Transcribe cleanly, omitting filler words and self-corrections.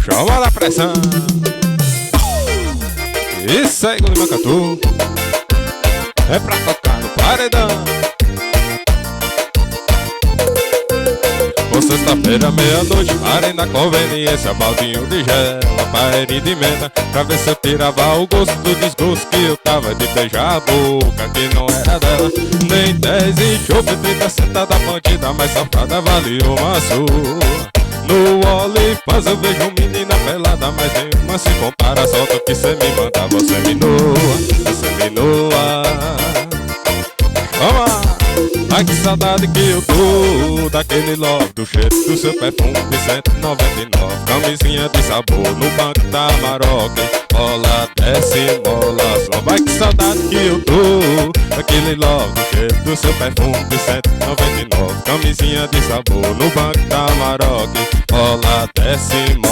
Chama da pressão. Isso aí, Lima Catu. É pra tocar no paredão. Ou sexta-feira, meia-noite, parem na conveniência, baldinho de gela, paeri de menta, pra ver se eu tirava o gosto do desgosto que eu tava de beijar a boca que não era dela. Nem 10 em chope, 30 centa da bandida, mas safada vale uma sua. No OnlyFans eu vejo menina pelada, mas nenhuma se compara, só do que cê me manda, você me nua, você me nua. Vamos! Ai que saudade que eu tô daquele love, do cheiro do seu perfume de 199. Camisinha de sabor no banco da Maroc, mola desce, mola sobe. Ai que saudade que eu tô daquele love, do cheiro do seu perfume de 199. Camisinha de sabor no banco da Maroc, mola desce, mola